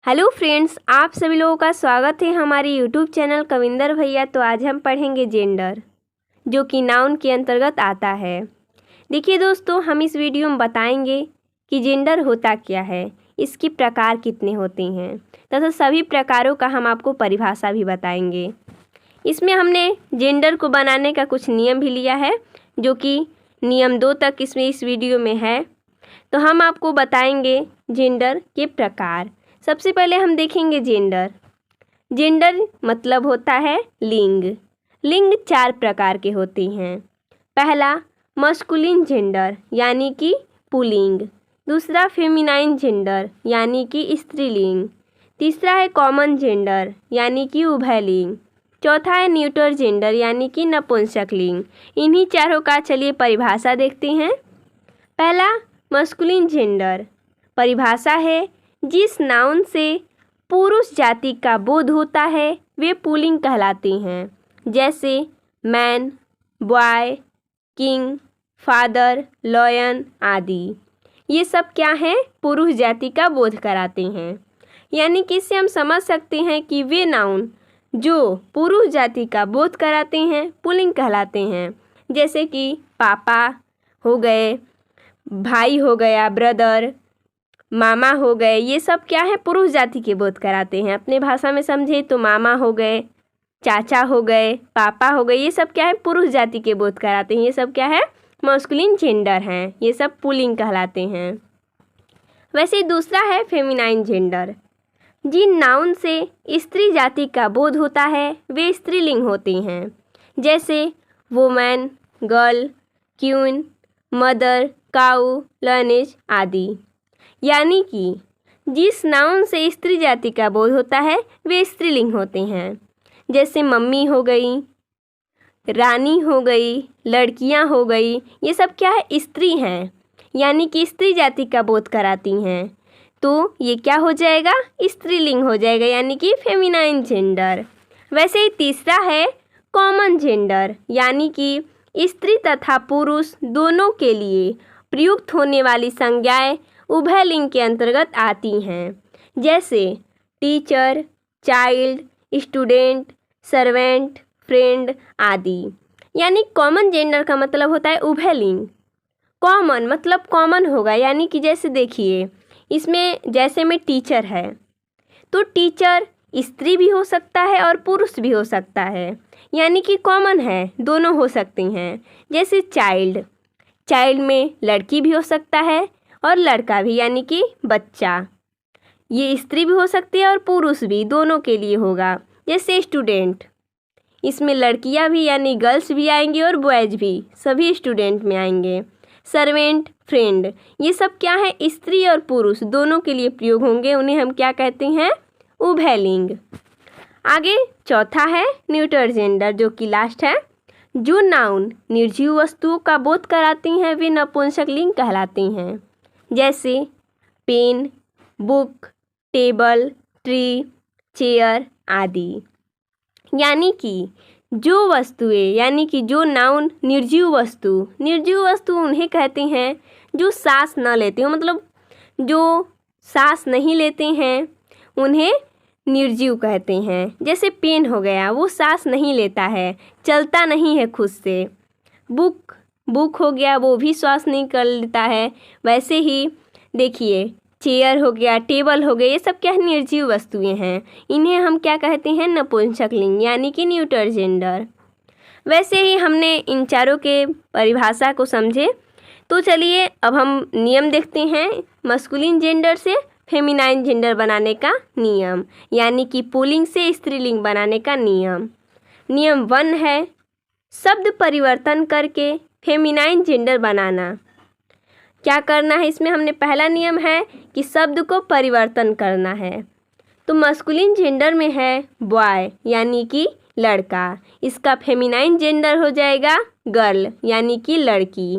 Hello friends, आप सभी लोगों का स्वागत है हमारे यूट्यूब चैनल कविंदर भैया। तो आज हम पढ़ेंगे जेंडर, जो कि नाउन के अंतर्गत आता है। देखिए दोस्तों, हम इस वीडियो में बताएंगे कि जेंडर होता क्या है, इसके प्रकार कितने होते हैं तथा सभी प्रकारों का हम आपको परिभाषा भी बताएंगे। इसमें हमने जेंडर को बनाने का कुछ नियम भी लिया है, जो कि नियम 2 तक इस वीडियो में है। तो हम आपको बताएंगे जेंडर के प्रकार। सबसे पहले हम देखेंगे जेंडर। जेंडर मतलब होता है लिंग। लिंग 4 प्रकार के होते हैं। पहला मस्कुलिन जेंडर यानी कि पुल्लिंग, दूसरा फेमिनाइन जेंडर यानी कि स्त्रीलिंग, तीसरा है कॉमन जेंडर यानी कि उभयलिंग, चौथा है न्यूटर जेंडर यानी कि नपुंसक लिंग। इन्हीं चारों का चलिए परिभाषा देखते हैं। पहला मस्कुलिन जेंडर, परिभाषा है जिस नाउन से पुरुष जाति का बोध होता है वे पुल्लिंग कहलाते हैं, जैसे man, boy, king, father, lion आदि। ये सब क्या हैं? पुरुष जाति का बोध कराते हैं। यानी कि इससे हम समझ सकते हैं कि वे नाउन जो पुरुष जाति का बोध कराते हैं पुल्लिंग कहलाते हैं। जैसे कि पापा हो गए, भाई हो गया, ब्रदर, मामा हो गए, ये सब क्या है? पुरुष जाति के बोध कराते हैं। अपने भाषा में समझे तो मामा हो गए, चाचा हो गए, पापा हो गए, ये सब क्या है? पुरुष जाति के बोध कराते हैं। ये सब क्या है? मस्कुलिन जेंडर हैं। ये सब पुल्लिंग कहलाते हैं। वैसे ही दूसरा है फेमिनाइन जेंडर। जिन नाउन से स्त्री जाति का बोध होता है वे स्त्रीलिंग होते हैं, जैसे वुमेन, गर्ल, क्वीन, मदर, काऊ, लर्नेज आदि। यानी कि जिस नाउन से स्त्री जाति का बोध होता है वे स्त्रीलिंग होते हैं। जैसे मम्मी हो गई, रानी हो गई, लड़कियां हो गई, ये सब क्या है? स्त्री हैं, यानी कि स्त्री जाति का बोध कराती हैं। तो ये क्या हो जाएगा? स्त्रीलिंग हो जाएगा, यानी कि फेमिनाइन जेंडर। वैसे ही तीसरा है कॉमन जेंडर, यानी कि स्त्री तथा पुरुष दोनों के लिए प्रयुक्त होने वाली संज्ञाएं उभयलिंग के अंतर्गत आती हैं, जैसे teacher, child, student, servant, friend आदि। यानी कॉमन जेंडर का मतलब होता है उभयलिंग। कॉमन मतलब कॉमन होगा, यानी कि जैसे देखिए इसमें जैसे में टीचर है तो टीचर स्त्री भी हो सकता है और पुरुष भी हो सकता है, यानी कि कॉमन है, दोनों हो सकते हैं। जैसे चाइल्ड, चाइल्ड में लड़की भी हो सकता है और लड़का भी, यानी कि बच्चा। ये स्त्री भी हो सकती है और पुरुष भी, दोनों के लिए होगा। जैसे स्टूडेंट, इसमें लड़कियां भी यानी गर्ल्स भी आएंगी और बॉयज़ भी, सभी स्टूडेंट में आएंगे। सर्वेंट, फ्रेंड, ये सब क्या है? स्त्री और पुरुष दोनों के लिए प्रयोग होंगे। उन्हें हम क्या कहते हैं? उभयलिंग। आगे चौथा है न्यूटर जेंडर, जो कि लास्ट है। जो नाउन निर्जीव वस्तुओं का बोध कराती हैं वे नपुंसक लिंग कहलाते हैं, जैसे pen, book, table, tree, chair आदि। यानी कि जो वस्तुएं, यानी कि जो नाउन निर्जीव वस्तु उन्हें कहते हैं जो सांस न लेते हो, मतलब जो सांस नहीं लेते हैं उन्हें निर्जीव कहते हैं। जैसे पेन हो गया, वो सांस नहीं लेता है, चलता नहीं है खुद से। बुक हो गया, वो भी श्वास नहीं कर लेता है। वैसे ही देखिए चेयर हो गया, टेबल हो गया, ये सब क्या है? निर्जीव वस्तुएं हैं। इन्हें हम क्या कहते हैं? नपुंसक लिंग, यानी कि न्यूटर जेंडर। वैसे ही हमने इन चारों के परिभाषा को समझे। तो चलिए अब हम नियम देखते हैं। मस्कुलिन जेंडर से फेमिनाइन जेंडर बनाने का नियम, यानी कि पुल्लिंग से स्त्रीलिंग बनाने का नियम। नियम 1 है शब्द परिवर्तन करके फेमिनाइन जेंडर बनाना। क्या करना है इसमें? हमने पहला नियम है कि शब्द को परिवर्तन करना है। तो मस्कुलिन जेंडर में है बॉय, यानी कि लड़का, इसका फेमिनाइन जेंडर हो जाएगा गर्ल, यानी कि लड़की।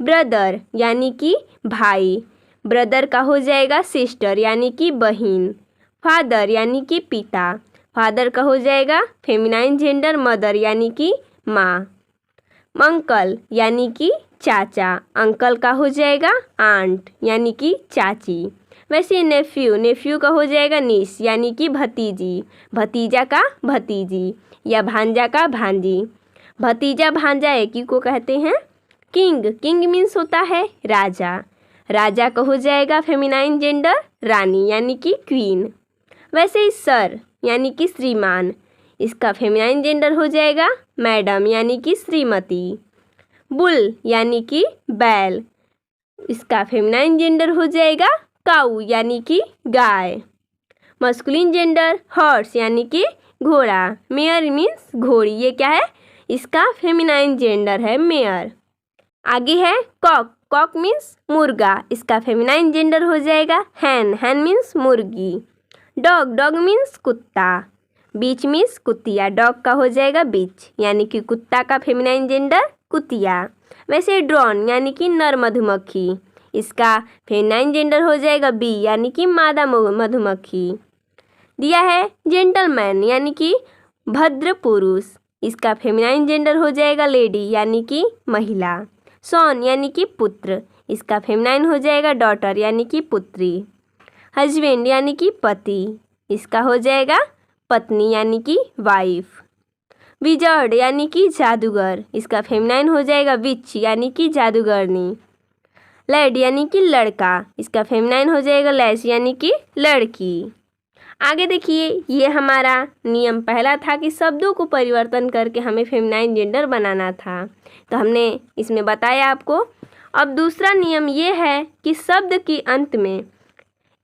ब्रदर यानी कि भाई, ब्रदर का हो जाएगा सिस्टर, यानी कि बहन। फादर यानी कि पिता, फादर का हो जाएगा फेमिनाइन जेंडर मदर, यानी कि माँ। अंकल यानी कि चाचा, अंकल का हो जाएगा आंट, यानी कि चाची। वैसे नेफ्यू का हो जाएगा निस यानी कि भतीजी, भतीजा का भतीजी या भांजा का भांजी। भतीजा भांजा एक ही को कहते हैं किंग मीन्स होता है राजा, राजा का हो जाएगा फेमिनाइन जेंडर रानी यानी कि क्वीन। वैसे ही सर यानी कि श्रीमान, इसका फेमिनाइन जेंडर हो जाएगा मैडम यानी कि श्रीमती। बुल यानी कि बैल, इसका फेमिनाइन जेंडर हो जाएगा काऊ यानी कि गाय। मस्कुलिन जेंडर हॉर्स यानी कि घोड़ा, मेयर मीन्स घोड़ी, ये क्या है इसका फेमिनाइन जेंडर है मेयर। आगे है कॉक मीन्स मुर्गा, इसका फेमिनाइन जेंडर हो जाएगा हैन मीन्स मुर्गी। डॉग मीन्स कुत्ता, बीच मीन्स कुतिया, डॉग का हो जाएगा बीच यानी कि कुत्ता का फेमिनाइन जेंडर कुतिया। वैसे ड्रोन यानी कि नर मधुमक्खी, इसका फेमिनाइन जेंडर हो जाएगा बी यानी कि मादा मधुमक्खी। दिया है जेंटलमैन यानी कि भद्र पुरुष, इसका फेमिनाइन जेंडर हो जाएगा लेडी यानी कि महिला। सॉन यानी कि पुत्र, इसका फेमिनाइन हो जाएगा डॉटर यानी कि पुत्री। हस्बैंड यानी कि पति, इसका हो जाएगा पत्नी यानी कि वाइफ। विजर्ड यानी कि जादूगर, इसका फेमिनाइन हो जाएगा विच यानी कि जादूगरनी। लैड यानी कि लड़का, इसका फेमिनाइन हो जाएगा लैस यानी कि लड़की। आगे देखिए, ये हमारा नियम पहला था कि शब्दों को परिवर्तन करके हमें फेमिनाइन जेंडर बनाना था, तो हमने इसमें बताया आपको। अब दूसरा नियम ये है कि शब्द के अंत में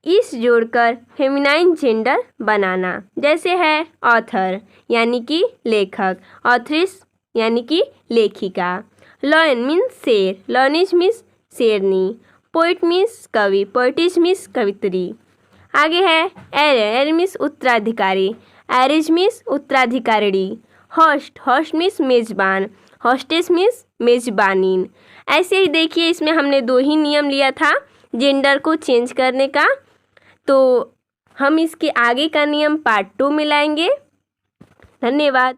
इस जोड़कर फेमिनाइन जेंडर बनाना। जैसे है ऑथर यानी कि लेखक, ऑथरिस यानी कि लेखिका। लॉयन मीन्स शेर, लॉनिज मीन्स शेरनी। पोइट मीन्स कवि, पोइटिस मीन्स कवित्री। आगे है एर मीन्स उत्तराधिकारी, एरिज मीन्स उत्तराधिकारिणी। होस्ट मीन्स मेजबान, होस्टेस मीन्स मेजबानीन। ऐसे ही देखिए, इसमें हमने 2 ही नियम लिया था जेंडर को चेंज करने का, तो हम इसके आगे का नियम पार्ट 2 में लाएंगे। धन्यवाद।